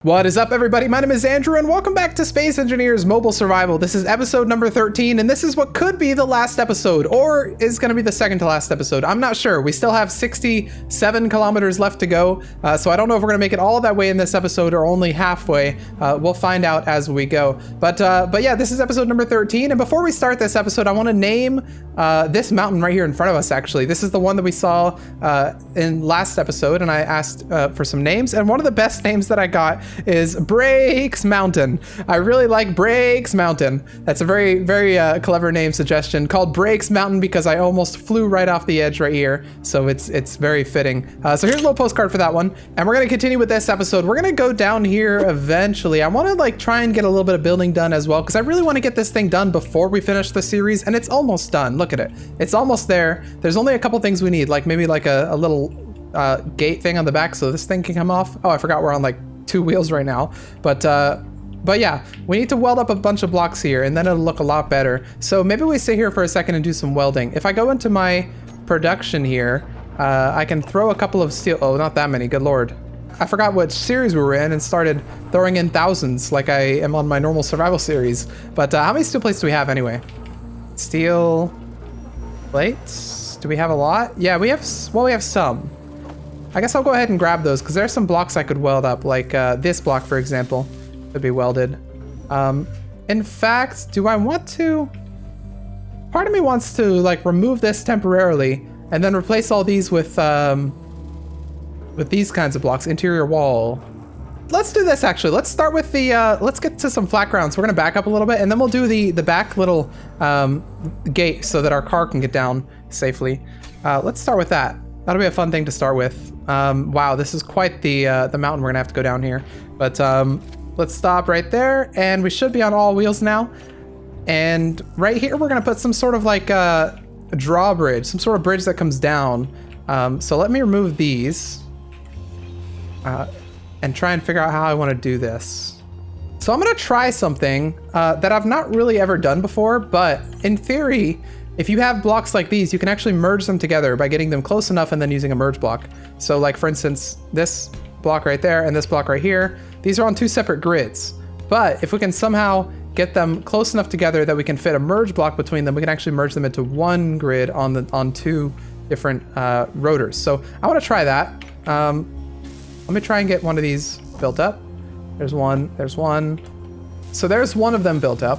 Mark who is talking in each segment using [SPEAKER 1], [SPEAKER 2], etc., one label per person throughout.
[SPEAKER 1] What is up, everybody? My name is Andrew, and welcome back to Space Engineers Mobile Survival. This is episode number 13, and this is what could be the last episode, or is going to be the second to last episode. I'm not sure. We still have 67 kilometers left to go, so I don't know if we're going to make it all that way in this episode or only halfway. We'll find out as we go. But yeah, this is episode number 13, and before we start this episode, I want to name this mountain right here in front of us, actually. This is the one that we saw in last episode, and I asked for some names, and one of the best names that I got is Brakes Mountain. I really like Brakes Mountain. That's a very, very clever name suggestion, called Brakes Mountain because I almost flew right off the edge right here. So it's very fitting. So here's a little postcard for that one. And we're going to continue with this episode. We're going to go down here eventually. I want to like try and get a little bit of building done as well, because I really want to get this thing done before we finish the series. And it's almost done. Look at it. It's almost there. There's only a couple things we need, like maybe like a little gate thing on the back so this thing can come off. Oh, I forgot we're on like 2 wheels right now, but yeah, we need to weld up a bunch of blocks here and then it'll look a lot better. So maybe we sit here for a second and do some welding. If I go into my production here, I can throw a couple of steel. Oh, not that many, good lord. I forgot what series we were in and started throwing in thousands like I am on my normal survival series. But how many steel plates do we have anyway? Steel plates? Do we have a lot? Yeah, we have some. I guess I'll go ahead and grab those because there's some blocks I could weld up, like this block, for example, could be welded. In fact, do I want to? Part of me wants to like remove this temporarily and then replace all these with these kinds of blocks, interior wall. Let's do this actually. Let's start with the, let's get to some flat ground. So we're gonna back up a little bit and then we'll do the back little gate so that our car can get down safely. Let's start with that. That'll be a fun thing to start with. Wow, this is quite the mountain we're gonna have to go down here. But let's stop right there, and we should be on all wheels now. And right here, we're gonna put some sort of like a drawbridge, some sort of bridge that comes down. So let me remove these and try and figure out how I want to do this. So I'm gonna try something that I've not really ever done before, but in theory, if you have blocks like these, you can actually merge them together by getting them close enough and then using a merge block. So like for instance, this block right there and this block right here, these are on 2 separate grids. But if we can somehow get them close enough together that we can fit a merge block between them, we can actually merge them into one grid on 2 different rotors. So I want to try that. Let me try and get one of these built up. There's one. So there's one of them built up.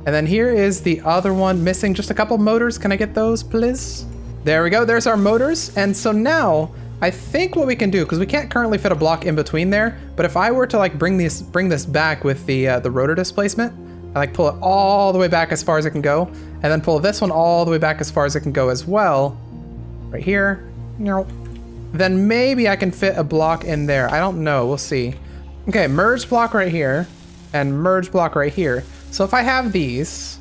[SPEAKER 1] And then here is the other one, missing just a couple motors. Can I get those, please? There we go. There's our motors. And so now I think what we can do, because we can't currently fit a block in between there, but if I were to like bring this back with the rotor displacement, I like pull it all the way back as far as it can go, and then pull this one all the way back as far as it can go as well, right here. Then maybe I can fit a block in there. I don't know. We'll see. Okay, merge block right here and merge block right here. So if I have these,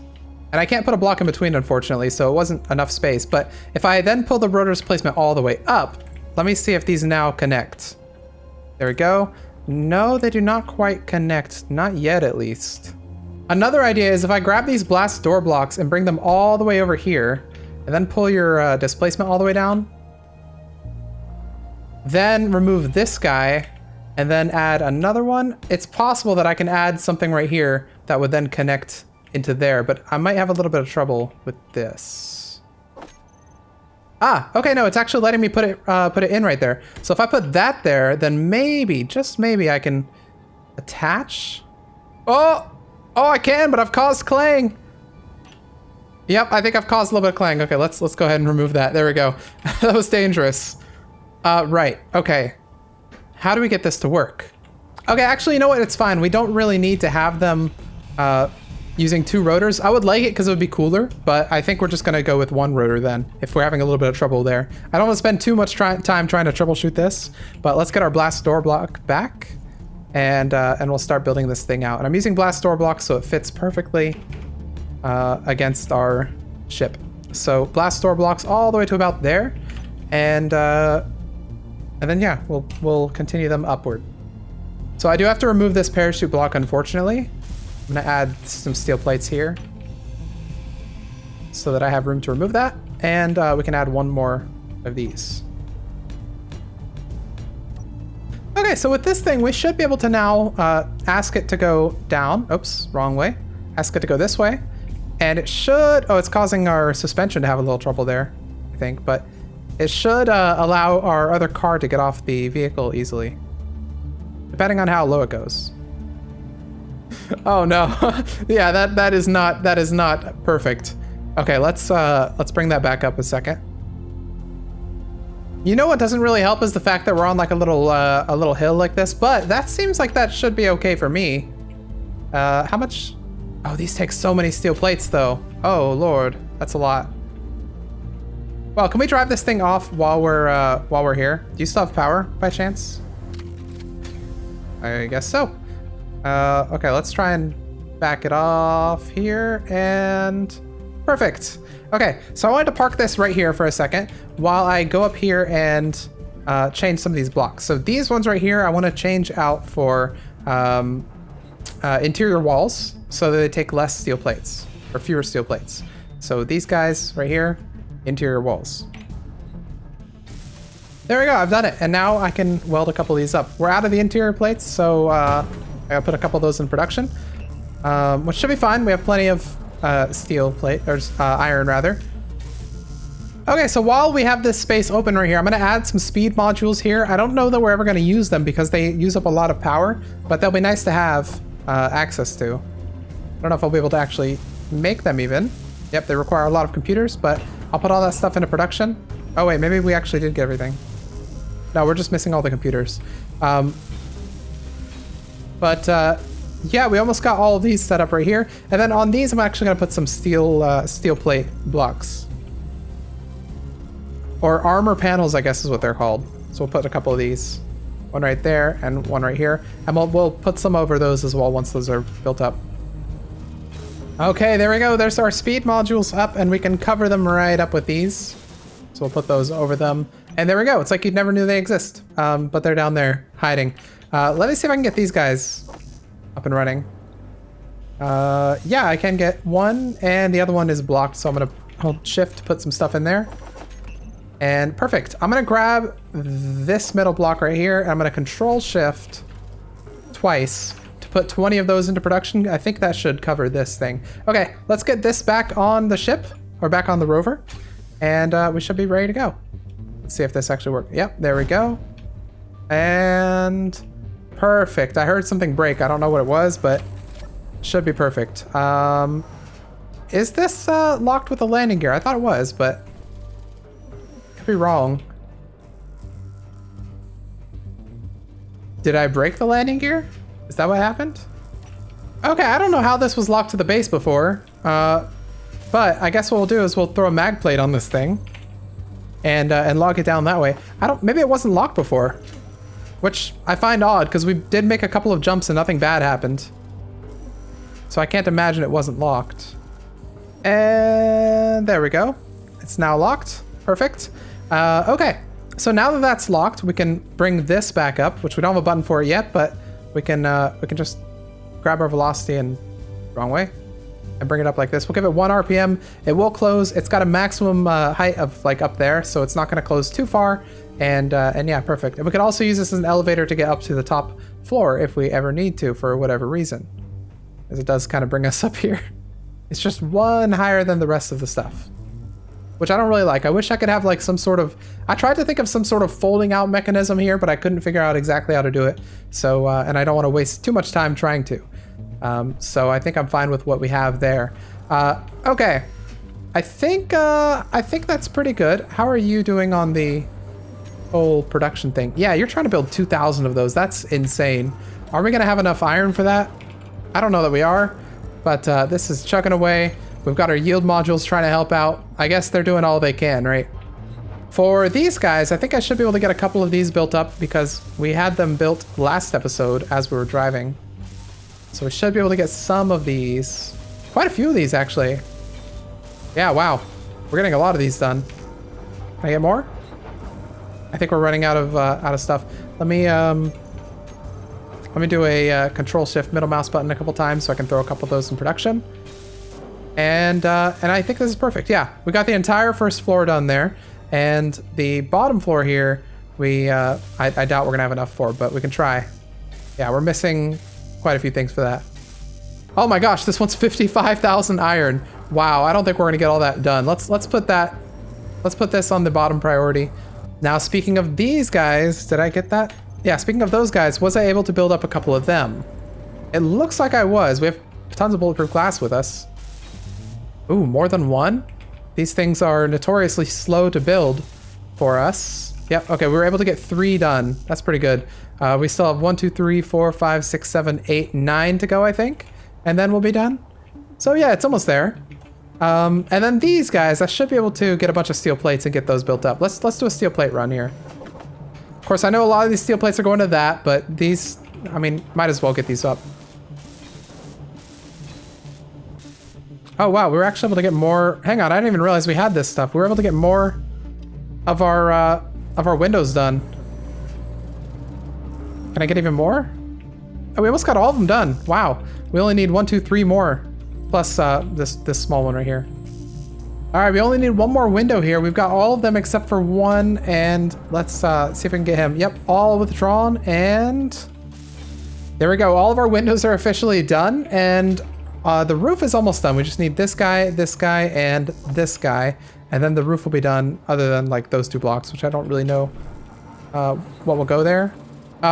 [SPEAKER 1] and I can't put a block in between, unfortunately, so it wasn't enough space, but if I then pull the rotor displacement all the way up, let me see if these now connect. There we go. No, they do not quite connect. Not yet, at least. Another idea is if I grab these blast door blocks and bring them all the way over here, and then pull your displacement all the way down, then remove this guy, and then add another one, it's possible that I can add something right here that would then connect into there, but I might have a little bit of trouble with this. Ah, okay, no, it's actually letting me put it in right there. So if I put that there, then maybe, just maybe, I can attach. Oh, I can, but I've caused clang. Yep, I think I've caused a little bit of clang. Okay, let's go ahead and remove that. There we go. That was dangerous. Right, okay. How do we get this to work? Okay, actually, you know what? It's fine. We don't really need to have them using 2 rotors. I would like it because it would be cooler, but I think we're just gonna go with 1 rotor then, if we're having a little bit of trouble there. I don't want to spend too much time trying to troubleshoot this, but let's get our blast door block back, and we'll start building this thing out. And I'm using blast door blocks so it fits perfectly against our ship. So blast door blocks all the way to about there, and then yeah, we'll continue them upward. So I do have to remove this parachute block, unfortunately. I'm gonna add some steel plates here so that I have room to remove that, and we can add 1 more of these. Okay, Okay, so with this thing, we should be able to now ask it to go down. Oops, wrong way. Ask it to go this way. And it should... Oh, it's causing our suspension to have a little trouble there, I think. But it should allow our other car to get off the vehicle easily, depending on how low it goes. Oh no. Yeah, that is not perfect. Okay, let's bring that back up a second. You know what doesn't really help is the fact that we're on like a little hill like this, but that seems like that should be okay for me. How much? Oh, these take so many steel plates though. Oh Lord, that's a lot. Well, can we drive this thing off while we're here? Do you still have power by chance? I guess so. Okay, let's try and back it off here and perfect. Okay, so I wanted to park this right here for a second while I go up here and change some of these blocks. So these ones right here, I want to change out for interior walls so that they take less steel plates or fewer steel plates. So these guys right here, interior walls. There we go, I've done it. And now I can weld a couple of these up. We're out of the interior plates, so I gotta put a couple of those in production, which should be fine. We have plenty of steel plate, or iron rather. Okay, so while we have this space open right here, I'm gonna add some speed modules here. I don't know that we're ever gonna use them because they use up a lot of power, but they'll be nice to have access to. I don't know if I'll be able to actually make them even. Yep, they require a lot of computers, but I'll put all that stuff into production. Oh wait, maybe we actually did get everything. No, we're just missing all the computers. Yeah, we almost got all of these set up right here. And then on these, I'm actually gonna put some steel plate blocks. Or armor panels, I guess is what they're called. So we'll put a couple of these. One right there and one right here. And we'll put some over those as well once those are built up. Okay, there we go. There's our speed modules up and we can cover them right up with these. So we'll put those over them. And there we go. It's like you never knew they exist, but they're down there hiding. Let me see if I can get these guys up and running. Yeah, I can get one and the other one is blocked. So I'm going to hold shift to put some stuff in there. And perfect. I'm going to grab this middle block right here. And I'm going to control shift twice to put 20 of those into production. I think that should cover this thing. Okay, let's get this back on the ship or back on the rover. And we should be ready to go. Let's see if this actually works. Yep, there we go. And perfect. I heard something break. I don't know what it was, but should be perfect. Is this locked with the landing gear? I thought it was, but could be wrong. Did I break the landing gear? Is that what happened? Okay, I don't know how this was locked to the base before. But I guess what we'll do is we'll throw a mag plate on this thing and log it down that way. Maybe it wasn't locked before, which I find odd because we did make a couple of jumps and nothing bad happened. So I can't imagine it wasn't locked. And there we go. It's now locked. Perfect. Okay. So now that that's locked, we can bring this back up, which we don't have a button for it yet, but we can just grab our velocity and wrong way. And bring it up like this. We'll give it 1 RPM. It will close. It's got a maximum height of like up there, so it's not going to close too far. And yeah, perfect. And we could also use this as an elevator to get up to the top floor if we ever need to for whatever reason, as it does kind of bring us up here. It's just one higher than the rest of the stuff, which I don't really like. I wish I could have like some sort of, I tried to think of some sort of folding out mechanism here, but I couldn't figure out exactly how to do it. So, and I don't want to waste too much time trying to. So I think I'm fine with what we have there. Okay. I think that's pretty good. How are you doing on the whole production thing? Yeah, you're trying to build 2,000 of those. That's insane. Are we going to have enough iron for that? I don't know that we are, but this is chugging away. We've got our yield modules trying to help out. I guess they're doing all they can, right? For these guys, I think I should be able to get a couple of these built up because we had them built last episode as we were driving. So we should be able to get some of these. Quite a few of these, actually. Yeah, wow. We're getting a lot of these done. Can I get more? I think we're running out of stuff. Let me do a control shift middle mouse button a couple times so I can throw a couple of those in production. And I think this is perfect. Yeah, we got the entire first floor done there. And the bottom floor here, I doubt we're gonna have enough for, but we can try. Yeah, we're missing quite a few things for that. Oh my gosh, this one's 55,000 iron. Wow, I don't think we're gonna get all that done. Let's put this on the bottom priority. Now, speaking of these guys, did I get that? Yeah, speaking of those guys, was I able to build up a couple of them? It looks like I was. We have tons of bulletproof glass with us. Ooh, more than one? These things are notoriously slow to build for us. Yep, okay, we were able to get 3 done. That's pretty good. We still have 1, 2, 3, 4, 5, 6, 7, 8, 9 to go, I think. And then we'll be done. So yeah, it's almost there. And then these guys, I should be able to get a bunch of steel plates and get those built up. Let's do a steel plate run here. Of course, I know a lot of these steel plates are going to that, but these, I mean, might as well get these up. Oh wow, we were actually able to get more. Hang on, I didn't even realize we had this stuff. We were able to get more of our windows done. Can I get even more? Oh, we almost got all of them done. Wow, we only need 1, 2, 3 more, plus this small one right here. All right, we only need 1 more window here. We've got all of them except for 1, and let's see if we can get him. Yep, all withdrawn, and there we go. All of our windows are officially done, and the roof is almost done. We just need this guy, and this guy, and then the roof will be done, other than like those 2 blocks, which I don't really know what will go there.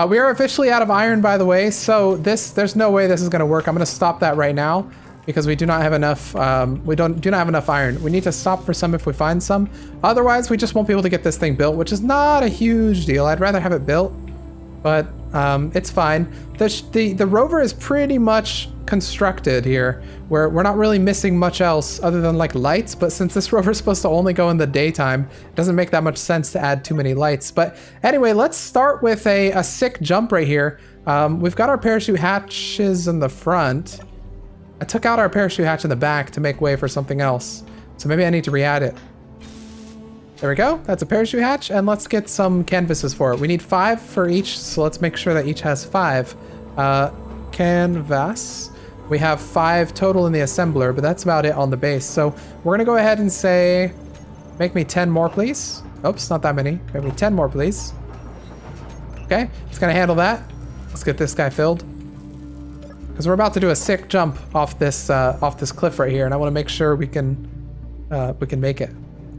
[SPEAKER 1] We are officially out of iron, by the way, so there's no way this is going to work. I'm going to stop that right now because we do not have enough. We do not have enough iron. We need to stop for some if we find some. Otherwise, we just won't be able to get this thing built, which is not a huge deal. I'd rather have it built, but it's fine. The Rover is pretty much constructed here, where we're not really missing much else other than like lights, but since this Rover is supposed to only go in the daytime, it doesn't make that much sense to add too many lights. But anyway, let's start with a sick jump right here. We've got our parachute hatches in the front. I took out our parachute hatch in the back to make way for something else, so maybe I need to re-add it. There we go, that's a parachute hatch, and let's get some canvases for it. We need 5 for each, so let's make sure that each has 5. Canvas. We have 5 total in the assembler, but that's about it on the base. So we're gonna go ahead and say, make me 10 more, please. Oops, not that many. Make me 10 more, please. Okay, it's gonna handle that. Let's get this guy filled, because we're about to do a sick jump off this cliff right here, and I want to make sure we can make it.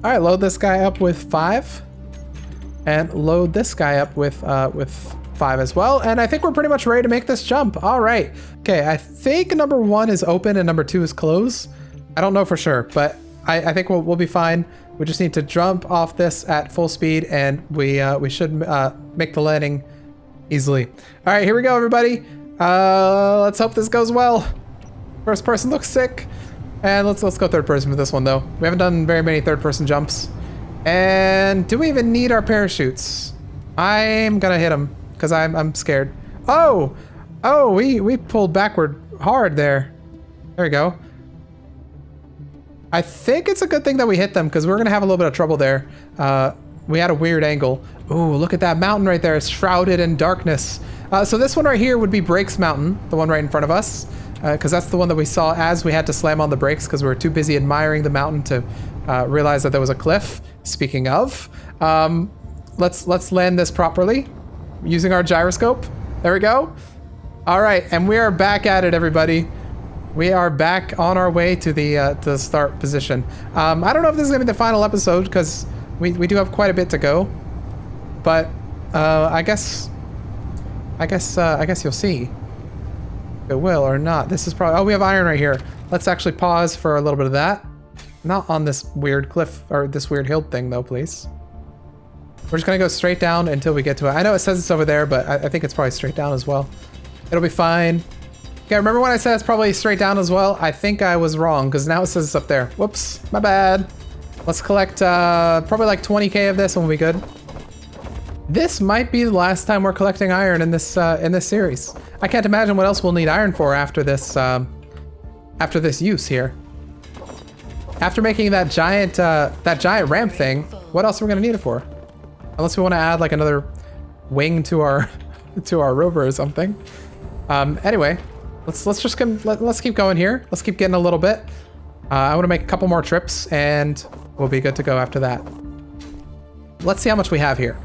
[SPEAKER 1] All right, load this guy up with 5, and load this guy up with 5 as well, and I think we're pretty much ready to make this jump. All right, okay, I think number 1 is open and number 2 is closed. I don't know for sure, but I think we'll be fine. We just need to jump off this at full speed, and we should make the landing easily. All right, here we go, everybody. Let's hope this goes well. First person looks sick, and let's go third person for this one though. We haven't done very many third person jumps. And do we even need our parachutes? I'm gonna hit them because I'm scared. Oh, we pulled backward hard there. There we go. I think it's a good thing that we hit them, because we're gonna have a little bit of trouble there. We had a weird angle. Ooh, look at that mountain right there. It's shrouded in darkness. So this one right here would be Brakes Mountain, the one right in front of us, because that's the one that we saw as we had to slam on the brakes because we were too busy admiring the mountain to realize that there was a cliff. Speaking of, let's land this properly using our gyroscope. There we go. All right, and we are back at it, everybody. We are back on our way to the start position. I don't know if this is gonna be the final episode because we do have quite a bit to go, but I guess you'll see if it will or not. This is probably, oh, we have iron right here. Let's actually pause for a little bit of that. Not on this weird cliff or this weird hill thing though, please. We're just gonna go straight down until we get to it. I know it says it's over there, but I think it's probably straight down as well. It'll be fine. Okay, remember when I said it's probably straight down as well? I think I was wrong, because now it says it's up there. Whoops, my bad. Let's collect probably like 20k of this and we'll be good. This might be the last time we're collecting iron in this series. I can't imagine what else we'll need iron for after this use here. After making that giant ramp thing, what else are we gonna need it for? Unless we want to add like another wing to our Rover or something. Anyway, let's keep going here. Let's keep getting a little bit. I want to make a couple more trips and we'll be good to go after that. Let's see how much we have here.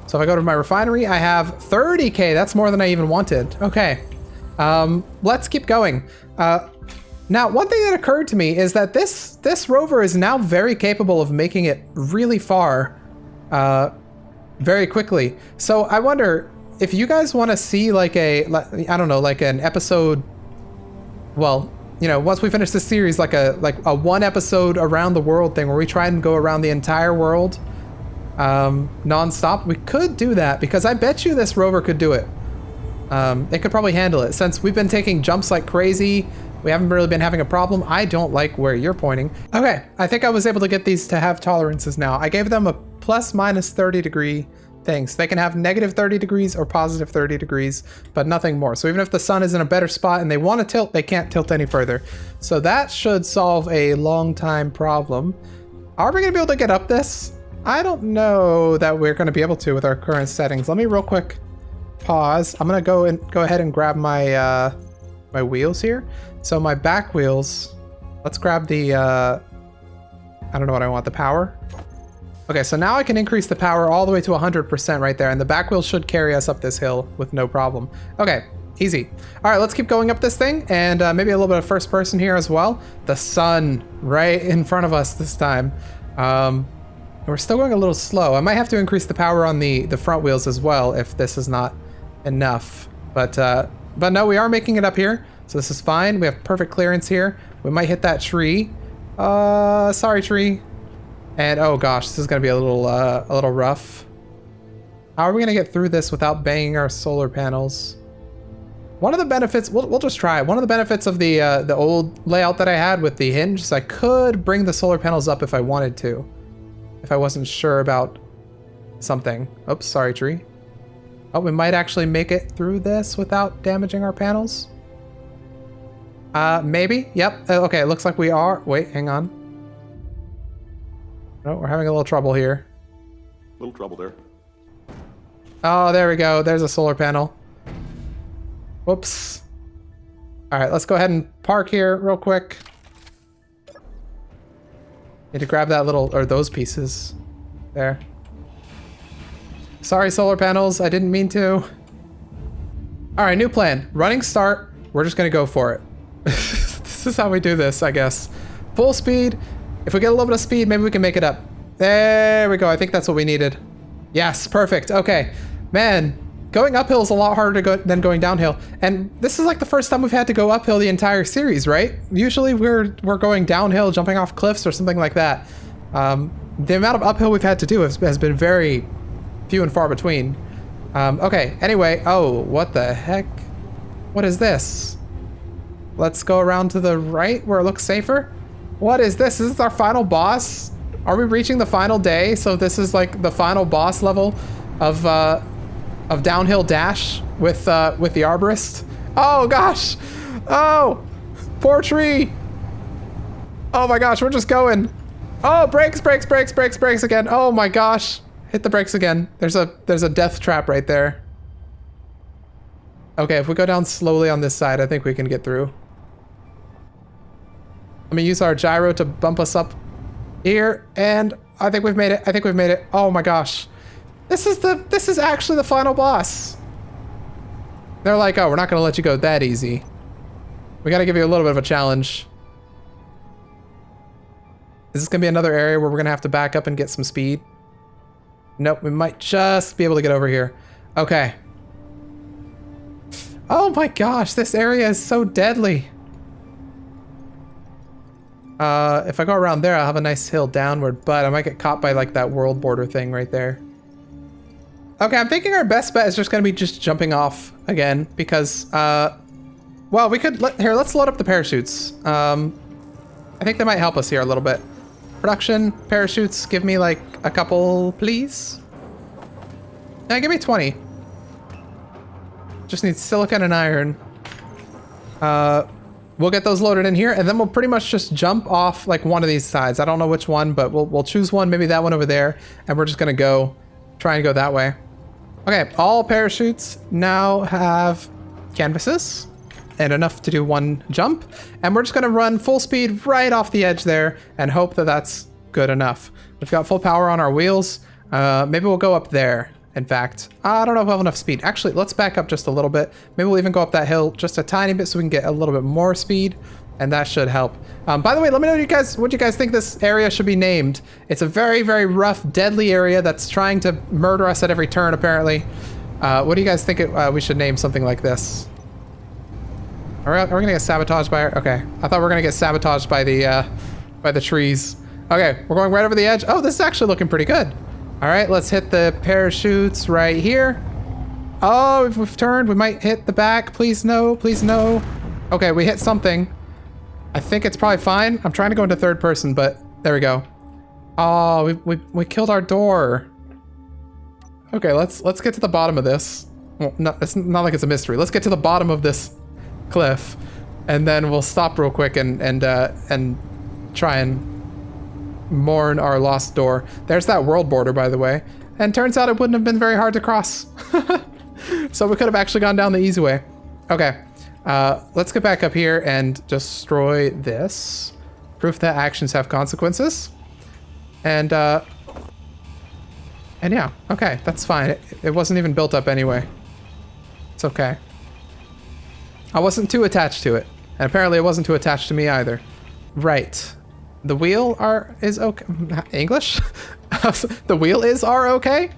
[SPEAKER 1] So if I go to my refinery, I have 30K. That's more than I even wanted. Okay. Let's keep going. Now, one thing that occurred to me is that this rover is now very capable of making it really far very quickly. So I wonder if you guys want to see like I don't know, like an episode, well, you know, once we finish this series, like a one episode around the world thing where we try and go around the entire world non-stop. We could do that because I bet you this rover could do it. It could probably handle it since we've been taking jumps like crazy. We haven't really been having a problem. I don't like where you're pointing. Okay, I think I was able to get these to have tolerances now. I gave them a plus minus 30 degree thing. So they can have negative 30 degrees or positive 30 degrees, but nothing more. So even if the sun is in a better spot and they want to tilt, they can't tilt any further. So that should solve a long time problem. Are we gonna be able to get up this? I don't know that we're gonna be able to with our current settings. Let me real quick pause. I'm gonna go ahead and grab my my wheels here. So my back wheels, let's grab the I don't know what I want, the power. Okay, so now I can increase the power all the way to 100% right there, and the back wheel should carry us up this hill with no problem. Okay, easy. All right, let's keep going up this thing, and maybe a little bit of first person here as well. The sun right in front of us this time. We're still going a little slow. I might have to increase the power on the front wheels as well if this is not enough. But no, we are making it up here, so this is fine. We have perfect clearance here. We might hit that tree. Sorry, tree. And oh gosh, this is gonna be a little rough. How are we gonna get through this without banging our solar panels? One of the benefits, we'll just try it. One of the benefits of the old layout that I had with the hinge is I could bring the solar panels up if I wanted to, if I wasn't sure about something. Oops, sorry, tree. Oh, we might actually make it through this without damaging our panels. Maybe. Yep. Okay, it looks like we are. Wait, hang on. No, we're having a little trouble here.
[SPEAKER 2] Little trouble there.
[SPEAKER 1] Oh, there we go. There's a solar panel. Whoops. All right, let's go ahead and park here real quick. Need to grab that little, or those pieces. There. Sorry, solar panels. I didn't mean to. All right, new plan. Running start. We're just gonna go for it. This is how we do this, I guess. Full speed. If we get a little bit of speed, maybe we can make it up. There we go. I think that's what we needed. Yes, perfect. Okay. Man, going uphill is a lot harder to go than going downhill. And this is like the first time we've had to go uphill the entire series, right? Usually we're going downhill, jumping off cliffs or something like that. The amount of uphill we've had to do has been very few and far between. Okay, anyway. Oh, what the heck? What is this? Let's go around to the right where it looks safer. What is this? Is this our final boss? Are we reaching the final day? So this is like the final boss level of downhill dash with the arborist. Oh gosh! Oh, poor tree! Oh my gosh, we're just going. Oh, brakes, brakes, brakes, brakes, brakes again. Oh my gosh! Hit the brakes again. There's a death trap right there. Okay, if we go down slowly on this side, I think we can get through. Let me use our gyro to bump us up here, and I think we've made it. I think we've made it. Oh my gosh. This is actually the final boss. They're like, oh, we're not gonna let you go that easy. We gotta give you a little bit of a challenge. Is this gonna be another area where we're gonna have to back up and get some speed? Nope, we might just be able to get over here. Okay. Oh my gosh, this area is so deadly. If I go around there, I'll have a nice hill downward, but I might get caught by like that world border thing right there. Okay, I'm thinking our best bet is just gonna be just jumping off again because, well, we could, let's load up the parachutes. I think they might help us here a little bit. Production, parachutes, give me like a couple, please. Yeah, give me 20. Just need silicon and iron. We'll get those loaded in here, and then we'll pretty much just jump off like one of these sides. I don't know which one, but we'll choose one, maybe that one over there, and we're just gonna try and go that way. Okay, all parachutes now have canvases and enough to do one jump, and we're just gonna run full speed right off the edge there and hope that that's good enough. We've got full power on our wheels. Maybe we'll go up there in fact. I don't know if I have enough speed. Actually, let's back up just a little bit. Maybe we'll even go up that hill just a tiny bit so we can get a little bit more speed, and that should help. By the way, let me know what you guys think this area should be named. It's a very, very rough, deadly area that's trying to murder us at every turn, apparently. What do you guys think we should name something like this? Are we gonna get sabotaged by okay. I thought we were gonna get sabotaged by the trees. Okay, we're going right over the edge. Oh, this is actually looking pretty good. All right, let's hit the parachutes right here. Oh, if we've turned, we might hit the back. Please no, please no. Okay, we hit something. I think it's probably fine. I'm trying to go into third person, but there we go. Oh, we killed our door. Okay, let's get to the bottom of this. Well, no, it's not like it's a mystery. Let's get to the bottom of this cliff, and then we'll stop real quick and try and mourn our lost door. There's that world border, by the way, and turns out it wouldn't have been very hard to cross. So we could have actually gone down the easy way. Okay, let's get back up here and destroy this. Proof that actions have consequences. And yeah, okay, that's fine. It wasn't even built up anyway. It's okay. I wasn't too attached to it, and apparently it wasn't too attached to me either. Right. The wheel is okay. English? The wheel is okay?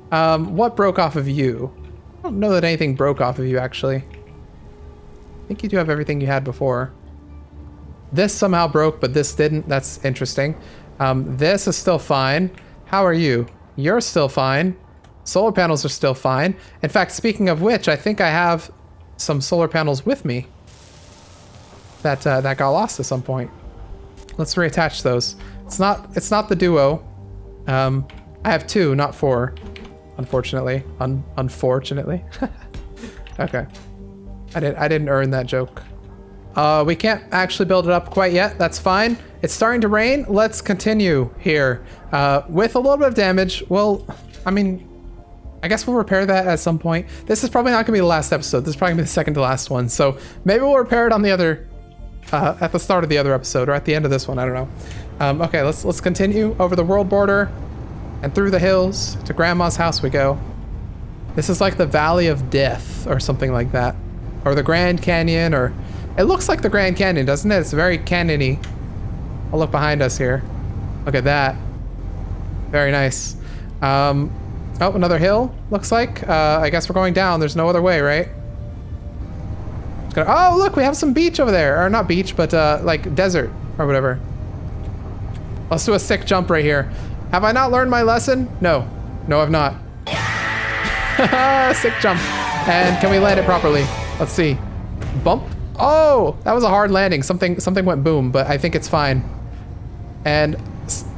[SPEAKER 1] What broke off of you? I don't know that anything broke off of you, actually. I think you do have everything you had before. This somehow broke, but this didn't. That's interesting. This is still fine. How are you? You're still fine. Solar panels are still fine. In fact, speaking of which, I think I have some solar panels with me that got lost at some point. Let's reattach those. It's not the duo. I have 2, not 4, unfortunately. Unfortunately. Okay. I didn't earn that joke. We can't actually build it up quite yet. That's fine. It's starting to rain. Let's continue here. With a little bit of damage. Well, I mean, I guess we'll repair that at some point. This is probably not gonna be the last episode. This is probably gonna be the second to last one. So maybe we'll repair it on the other, at the start of the other episode or at the end of this one. I don't know. Okay, let's continue over the world border and through the hills to Grandma's house we go. This is like the Valley of Death or something like that, or the Grand Canyon, or it looks like the Grand Canyon, doesn't it? It's very canyony. I'll look behind us here. Look at that. Very nice. Oh, another hill, looks like. I guess we're going down. There's no other way, right? Oh, look, we have some beach over there. Or not beach, but like desert or whatever. Let's do a sick jump right here. Have I not learned my lesson? No. No, I've not. Sick jump. And can we land it properly? Let's see. Bump. Oh, that was a hard landing. Something went boom, but I think it's fine. And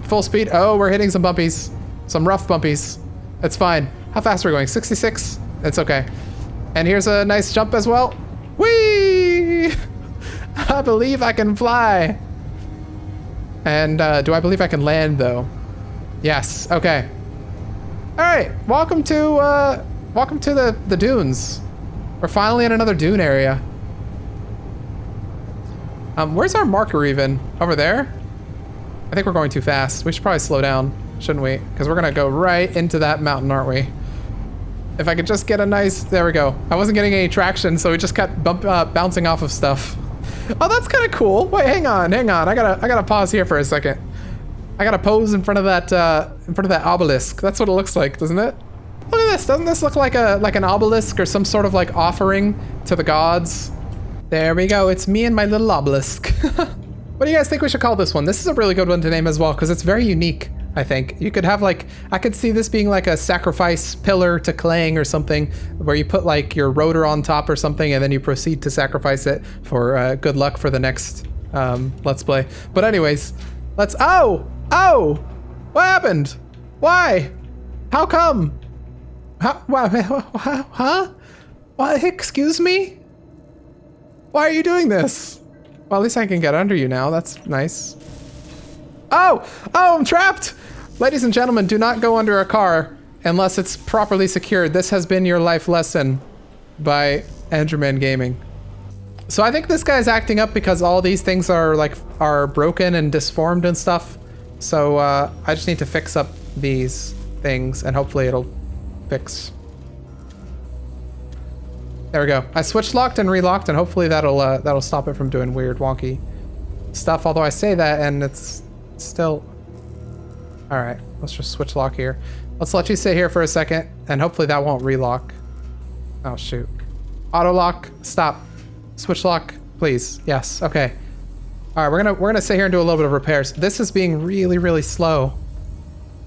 [SPEAKER 1] full speed. Oh, we're hitting some bumpies. Some rough bumpies. It's fine. How fast are we going? 66? It's okay. And here's a nice jump as well. Whee! I believe I can fly. And do I believe I can land though? Yes. Okay. All right. Welcome to the dunes. We're finally in another dune area. Where's our marker even? Over there? I think we're going too fast. We should probably slow down, shouldn't we? Because we're gonna go right into that mountain, aren't we? If I could just get a nice, there we go. I wasn't getting any traction, so we just kept bouncing off of stuff. Oh, that's kind of cool. Wait, hang on. I gotta pause here for a second. I gotta pose in front of that obelisk. That's what it looks like, doesn't it? Look at this. Doesn't this look like an obelisk or some sort of like offering to the gods? There we go. It's me and my little obelisk. What do you guys think we should call this one? This is a really good one to name as well because it's very unique, I think. You could have like, I could see this being like a sacrifice pillar to Clang or something where you put like your rotor on top or something and then you proceed to sacrifice it for good luck for the next Let's Play. But anyways, let's, oh! What happened? Why? How come? Huh? What? Excuse me? Why are you doing this? Well, at least I can get under you now. That's nice. Oh, I'm trapped. Ladies and gentlemen, do not go under a car unless it's properly secured. This has been your life lesson by AndrewmanGaming. So I think this guy's acting up because all these things are broken and disformed and stuff. So I just need to fix up these things and hopefully it'll fix. There we go. I switch locked and relocked, and hopefully that'll stop it from doing weird wonky stuff. Although I say that and it's still... Alright, let's just switch lock here. Let's let you sit here for a second, and hopefully that won't relock. Oh shoot. Auto lock, stop. Switch lock, please. Yes, okay. Alright, we're gonna sit here and do a little bit of repairs. This is being really, really slow.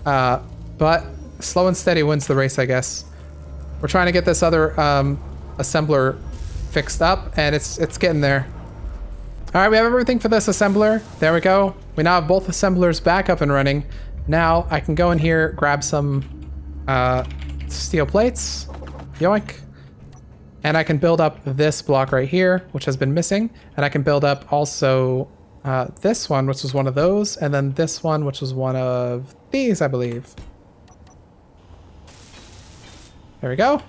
[SPEAKER 1] But slow and steady wins the race, I guess. We're trying to get this other assembler fixed up, and it's getting there. All right, we have everything for this assembler. There we go. We now have both assemblers back up and running. Now I can go in here, grab some steel plates, yoink, and I can build up this block right here, which has been missing, and I can build up also this one, which was one of those, and then this one, which was one of these, I believe. There we go.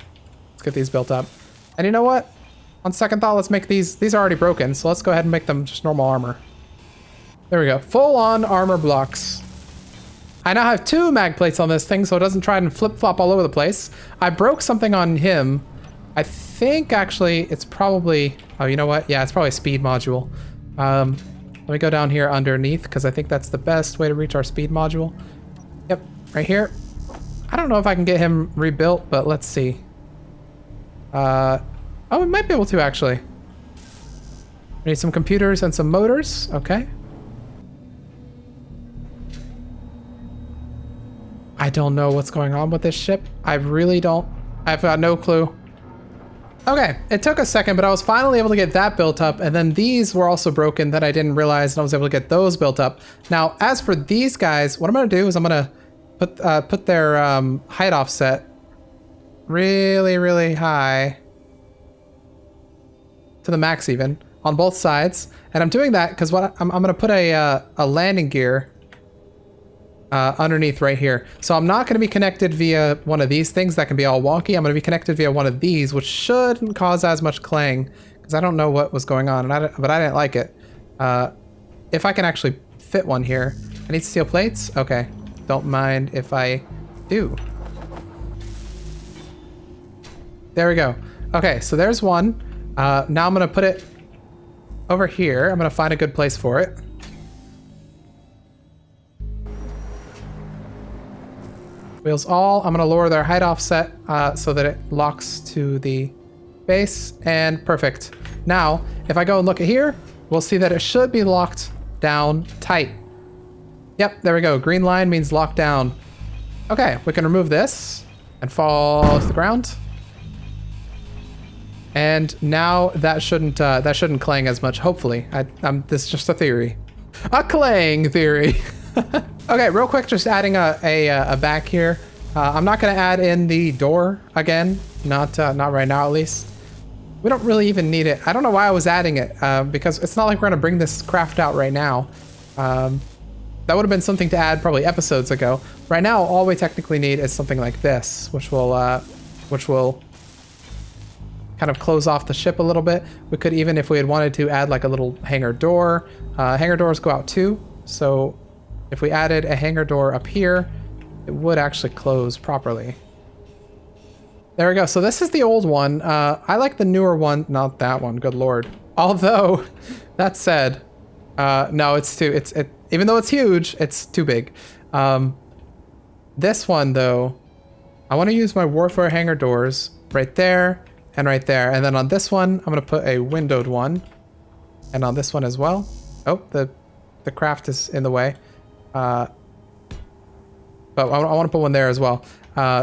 [SPEAKER 1] Let's get these built up. And you know what? On second thought, let's make these are already broken, so let's go ahead and make them just normal armor. There we go. Full-on armor blocks. I now have 2 mag plates on this thing, so it doesn't try and flip-flop all over the place. I broke something on him. I think, actually, it's probably... Oh, you know what? Yeah, it's probably a speed module. Let me go down here underneath, because I think that's the best way to reach our speed module. Yep, right here. I don't know if I can get him rebuilt, but let's see. Oh, we might be able to, actually. We need some computers and some motors. Okay. I don't know what's going on with this ship. I really don't. I've got no clue. Okay, it took a second, but I was finally able to get that built up, and then these were also broken that I didn't realize, and I was able to get those built up. Now, as for these guys, what I'm going to do is I'm going to put their height offset really, really high. To the max even, on both sides. And I'm doing that because what I'm going to put a landing gear underneath right here. So I'm not going to be connected via one of these things that can be all wonky. I'm going to be connected via one of these, which shouldn't cause as much clang, because I don't know what was going on, but I didn't like it. If I can actually fit one here. I need steel plates? Okay. Don't mind if I do. There we go. Okay, so there's one. Now I'm going to put it over here. I'm going to find a good place for it. Wheels all. I'm going to lower their height offset so that it locks to the base. And perfect. Now, if I go and look at here, we'll see that it should be locked down tight. Yep, there we go. Green line means locked down. Okay, we can remove this and fall to the ground. And now that shouldn't clang as much, hopefully. This is just a theory. A clang theory. Okay, real quick, just adding a back here. I'm not gonna add in the door again. Not right now, at least. We don't really even need it. I don't know why I was adding it, because it's not like we're gonna bring this craft out right now. That would have been something to add probably episodes ago. Right now, all we technically need is something like this, which will kind of close off the ship a little bit. We could even, if we had wanted to, add like a little hangar door. Hangar doors go out too, so if we added a hangar door up here, it would actually close properly. There we go. So this is the old one. I like the newer one, not that one. Good lord. Although, that said, no, even though it's huge, it's too big. This one though, I want to use my warfare hangar doors right there. And right there. And then on this one, I'm going to put a windowed one. And on this one as well. Oh, the craft is in the way. But I want to put one there as well.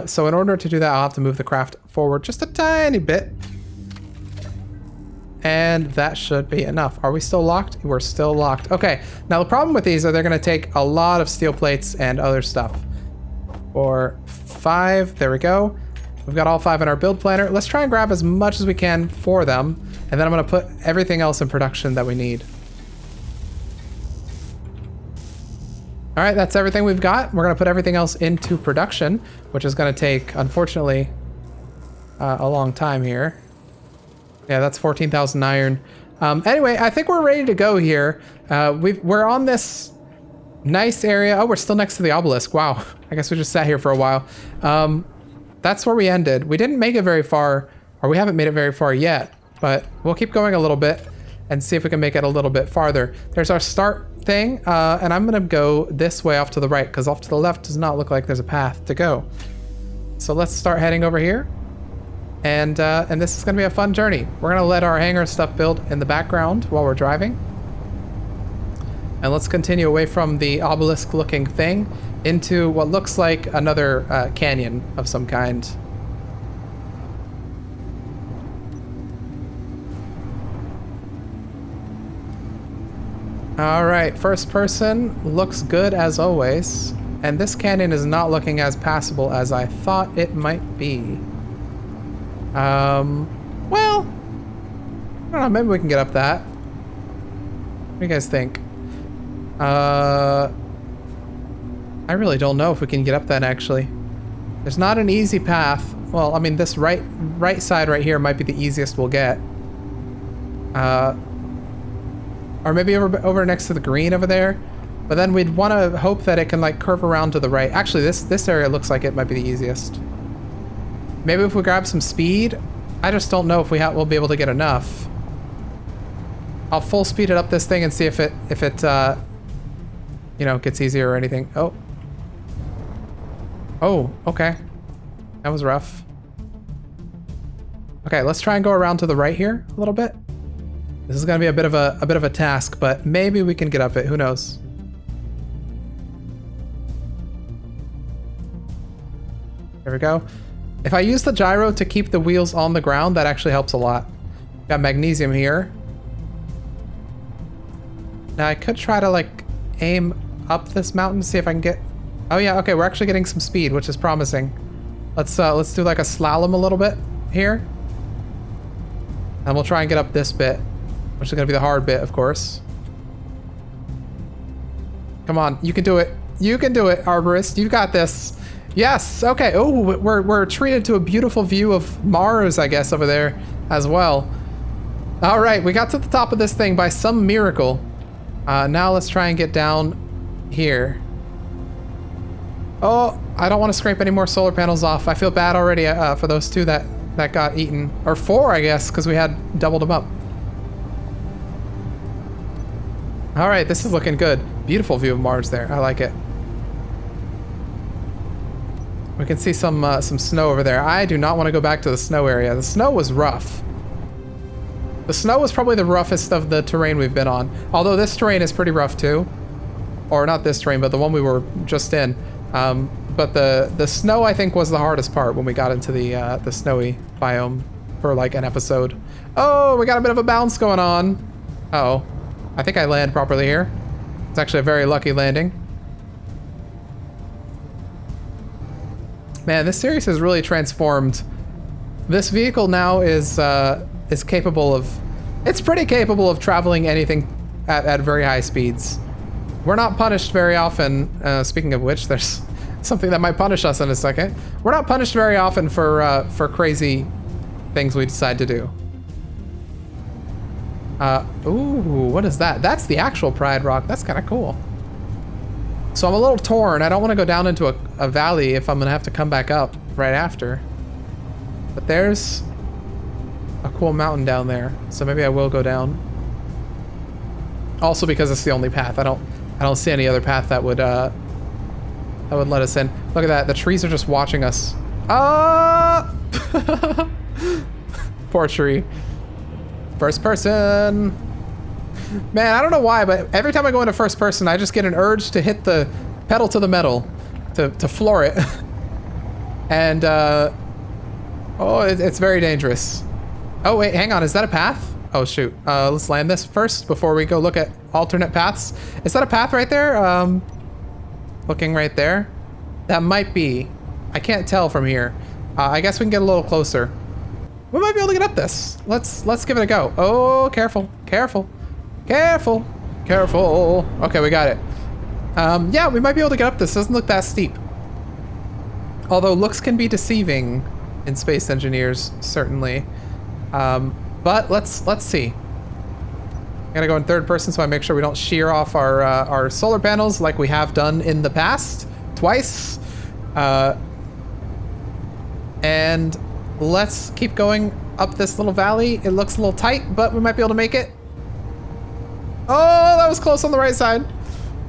[SPEAKER 1] So in order to do that, I'll have to move the craft forward just a tiny bit. And that should be enough. Are we still locked? We're still locked. Okay. Now the problem with these are they're going to take a lot of steel plates and other stuff. 4, 5. There we go. We've got all 5 in our build planner. Let's try and grab as much as we can for them. And then I'm going to put everything else in production that we need. All right, that's everything we've got. We're going to put everything else into production, which is going to take, unfortunately, a long time here. Yeah, that's 14,000 iron. Anyway, I think we're ready to go here. We're on this nice area. Oh, we're still next to the obelisk. Wow. I guess we just sat here for a while. that's where we ended. We didn't make it very far, or we haven't made it very far yet, but we'll keep going a little bit and see if we can make it a little bit farther. There's our start thing, and I'm gonna go this way off to the right, because off to the left does not look like there's a path to go. So let's start heading over here, and this is gonna be a fun journey. We're gonna let our hangar stuff build in the background while we're driving. And let's continue away from the obelisk looking thing into what looks like another canyon of some kind. All right, first person looks good as always. And this canyon is not looking as passable as I thought it might be. Well, I don't know, maybe we can get up that. What do you guys think? I really don't know if we can get up that, actually. There's not an easy path. Well, I mean, this right side right here might be the easiest we'll get. Or maybe over next to the green over there. But then we'd want to hope that it can like curve around to the right. Actually, this area looks like it might be the easiest. Maybe if we grab some speed. I just don't know if we'll be able to get enough. I'll full speed it up this thing and see if it you know, gets easier or anything. Oh, okay. That was rough. Okay, let's try and go around to the right here a little bit. This is gonna be a bit of a task, but maybe we can get up it. Who knows? There we go. If I use the gyro to keep the wheels on the ground, that actually helps a lot. Got magnesium here. Now I could try to like aim up this mountain to see if I can get... Oh yeah, okay, we're actually getting some speed, which is promising. Let's do like a slalom a little bit here. And we'll try and get up this bit, which is gonna be the hard bit, of course. Come on, you can do it. You can do it, Arborist. You got this. Yes, okay. Oh, we're treated to a beautiful view of Mars, I guess, over there as well. All right, we got to the top of this thing by some miracle. Now let's try and get down here. Oh, I don't want to scrape any more solar panels off. I feel bad already for those two that got eaten. Or 4, I guess, because we had doubled them up. All right, this is looking good. Beautiful view of Mars there. I like it. We can see some snow over there. I do not want to go back to the snow area. The snow was rough. The snow was probably the roughest of the terrain we've been on. Although this terrain is pretty rough too. Or not this terrain, but the one we were just in. But the snow, I think, was the hardest part when we got into the snowy biome for like an episode. Oh, we got a bit of a bounce going on. Uh-oh. I think I land properly here. It's actually a very lucky landing. Man, this series has really transformed. This vehicle now is capable of... It's pretty capable of traveling anything at very high speeds. We're not punished very often. Speaking of which, there's something that might punish us in a second. We're not punished very often for crazy things we decide to do. Ooh, what is that? That's the actual Pride Rock. That's kind of cool. So I'm a little torn. I don't want to go down into a valley if I'm going to have to come back up right after. But there's a cool mountain down there. So maybe I will go down. Also because it's the only path. I don't see any other path that would let us in. Look at that. The trees are just watching us. Ah! Poor tree. First person. Man, I don't know why, but every time I go into first person, I just get an urge to hit the pedal to the metal, to floor it. And, oh, it's very dangerous. Oh, wait, hang on. Is that a path? Oh, shoot. Let's land this first before we go look at alternate paths. Is that a path right there? Looking right there. That might be. I can't tell from here. I guess we can get a little closer. We might be able to get up this. Let's give it a go. Oh, careful, careful. Careful, careful. Okay, we got it. Yeah, we might be able to get up this. Doesn't look that steep. Although looks can be deceiving in Space Engineers, certainly. But let's see. I'm gonna go in third person so I make sure we don't shear off our solar panels like we have done in the past, twice. And let's keep going up this little valley. It looks a little tight, but we might be able to make it. Oh, that was close on the right side.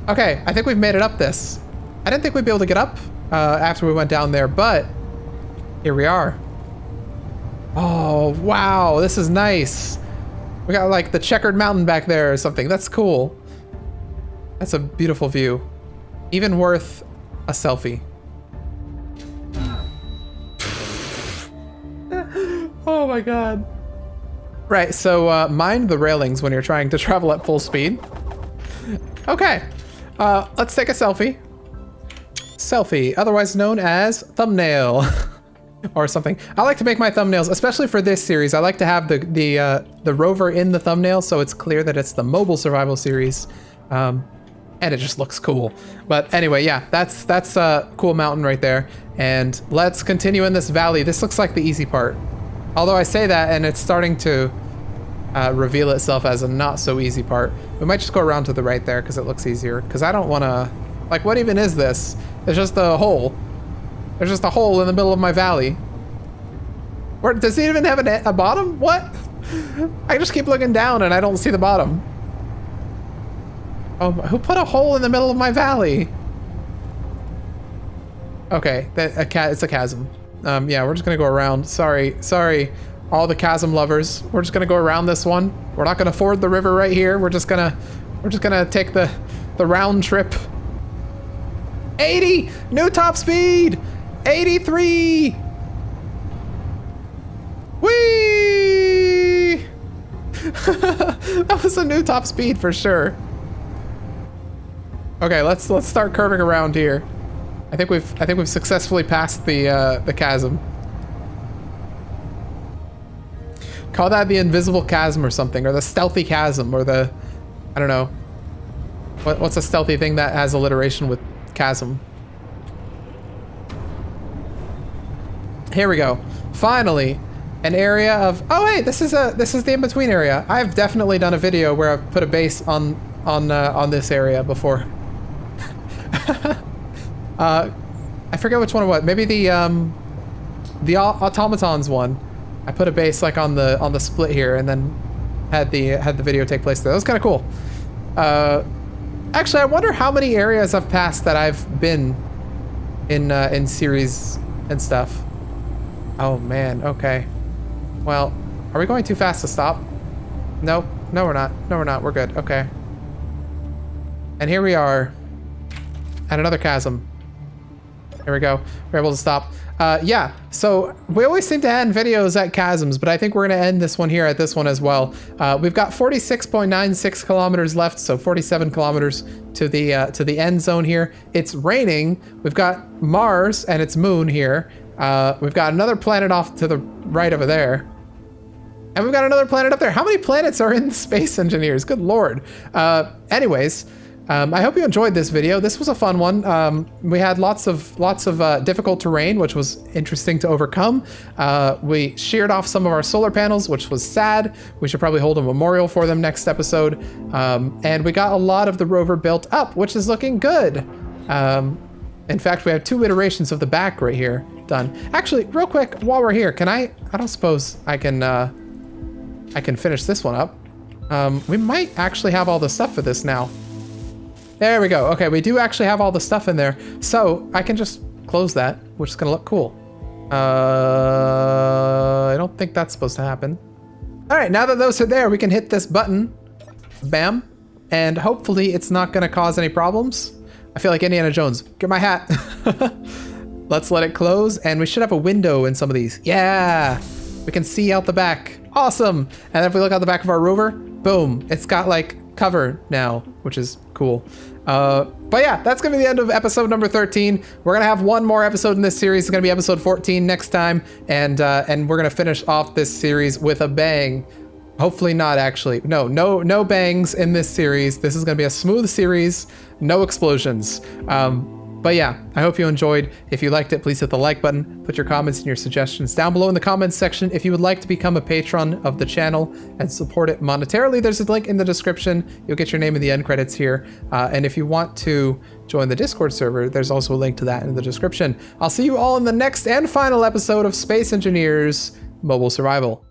[SPEAKER 1] Okay, I think we've made it up this. I didn't think we'd be able to get up after we went down there, but here we are. Oh, wow, this is nice. We got like the checkered mountain back there or something. That's cool. That's a beautiful view. Even worth a selfie. Oh my God. Right, so mind the railings when you're trying to travel at full speed. Okay, let's take a selfie. Selfie, otherwise known as thumbnail. Or something. I like to make my thumbnails, especially for this series. I like to have the rover in the thumbnail so it's clear that it's the mobile survival series, and it just looks cool. But anyway, yeah, that's a cool mountain right there. And let's continue in this valley. This looks like the easy part. Although I say that and it's starting to reveal itself as a not so easy part. We might just go around to the right there because it looks easier. Because I don't want to, like, what even is this? It's just a hole. There's just a hole in the middle of my valley. Where, does it even have a bottom? What? I just keep looking down and I don't see the bottom. Oh, who put a hole in the middle of my valley? Okay, it's a chasm. Yeah, we're just gonna go around. Sorry, all the chasm lovers. We're just gonna go around this one. We're not gonna ford the river right here. We're just gonna take the round trip. 80, new top speed. 83! Whee! That was a new top speed for sure. Okay, let's start curving around here. I think we've successfully passed the chasm. Call that the invisible chasm or something, or the stealthy chasm, or the, I don't know. What's a stealthy thing that has alliteration with chasm? Here we go. Finally, an area of, oh hey, this is the in-between area. I've definitely done a video where I've put a base on this area before. I forget which one it was. Maybe the automatons one. I put a base like on the split here, and then had the video take place there. That was kind of cool. Actually, I wonder how many areas I've passed that I've been in series and stuff. Oh man, okay. Well, are we going too fast to stop? No, we're not. No, we're not. We're good. Okay. And here we are at another chasm. Here we go. We're able to stop. Yeah, so we always seem to end videos at chasms, but I think we're going to end this one here at this one as well. We've got 46.96 kilometers left, so 47 kilometers to the end zone here. It's raining. We've got Mars and its moon here. We've got another planet off to the right over there. And we've got another planet up there. How many planets are in Space Engineers? Good Lord. Anyways, I hope you enjoyed this video. This was a fun one. We had lots of difficult terrain, which was interesting to overcome. We sheared off some of our solar panels, which was sad. We should probably hold a memorial for them next episode. And we got a lot of the rover built up, which is looking good. In fact, we have 2 iterations of the back right here done. Actually, real quick, while we're here, can I don't suppose I can finish this one up. We might actually have all the stuff for this now. There we go. Okay, we do actually have all the stuff in there. So I can just close that, which is gonna look cool. I don't think that's supposed to happen. All right, now that those are there, we can hit this button. Bam. And hopefully it's not gonna cause any problems. I feel like Indiana Jones. Get my hat. Let's let it close, and we should have a window in some of these. Yeah, we can see out the back. Awesome. And if we look out the back of our rover, boom, it's got like cover now, which is cool. But yeah, that's gonna be the end of episode number 13. We're gonna have one more episode in this series. It's gonna be episode 14 next time, and we're gonna finish off this series with a bang. Hopefully not, actually. No bangs in this series. This is gonna be a smooth series, no explosions. But yeah, I hope you enjoyed. If you liked it, please hit the like button. Put your comments and your suggestions down below in the comments section. If you would like to become a patron of the channel and support it monetarily, there's a link in the description. You'll get your name in the end credits here. And if you want to join the Discord server, there's also a link to that in the description. I'll see you all in the next and final episode of Space Engineers Mobile Survival.